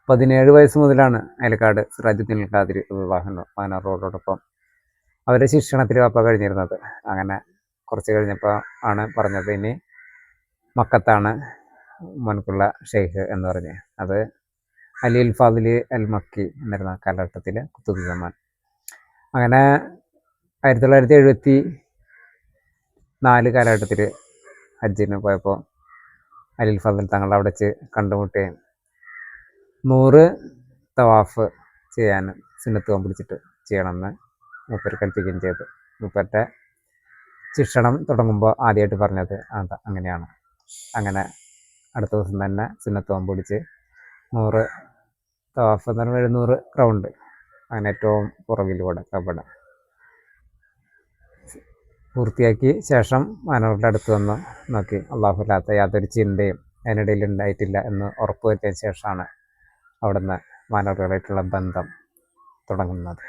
17 വയസ്സ് മുതലാണ് അയലക്കാട് സിറാജുദ്ദീൻ ഖാദിർ മാനാറോടൊപ്പം അവരുടെ ശിക്ഷണത്തിൽ വാപ്പ കഴിഞ്ഞിരുന്നത്. അങ്ങനെ കുറച്ച് കഴിഞ്ഞപ്പോൾ ആണ് പറഞ്ഞത് ഇനി മക്കത്താണ് മോനക്കുള്ള ഷെയ്ഖ് എന്ന് പറഞ്ഞ്. അത് അലിൽ ഫാദിൽ അൽ മക്കി എന്നിരുന്ന കാലഘട്ടത്തിൽ കുത്തുബുസ്സമാൻ. അങ്ങനെ 1974 കാലഘട്ടത്തിൽ ഹജ്ജിന് പോയപ്പോൾ അലിൽ ഫാദിൽ തങ്ങൾ അവിടെ വെച്ച് കണ്ടുമുട്ടുകയും 100 തവാഫ് ചെയ്യാൻ സുന്നത്ത് പിടിച്ചിട്ട് ചെയ്യണമെന്ന് മൂപ്പർ കൽപ്പിക്കുകയും ചെയ്തു. മൂപ്പരുടെ ശിക്ഷണം തുടങ്ങുമ്പോൾ ആദ്യമായിട്ട് പറഞ്ഞത് അങ്ങനെയാണ്. അങ്ങനെ അടുത്ത ദിവസം തന്നെ സുന്നത്ത് പിടിച്ച് 100 തവാഫ് എന്ന് പറഞ്ഞാൽ 700 റൗണ്ട്, അങ്ങനെ ഏറ്റവും പുറകിലൂടെ കബട പൂർത്തിയാക്കി ശേഷം മാനവരുടെ അടുത്ത് വന്ന് നോക്കി അള്ളാഹുല്ലാത്ത യാതൊരു ചിന്തയും അതിനിടയിൽ ഉണ്ടായിട്ടില്ല എന്ന് ഉറപ്പുവരുത്തിയ ശേഷമാണ് അവിടുന്ന് മാനവരുമായിട്ടുള്ള ബന്ധം തുടങ്ങുന്നത്.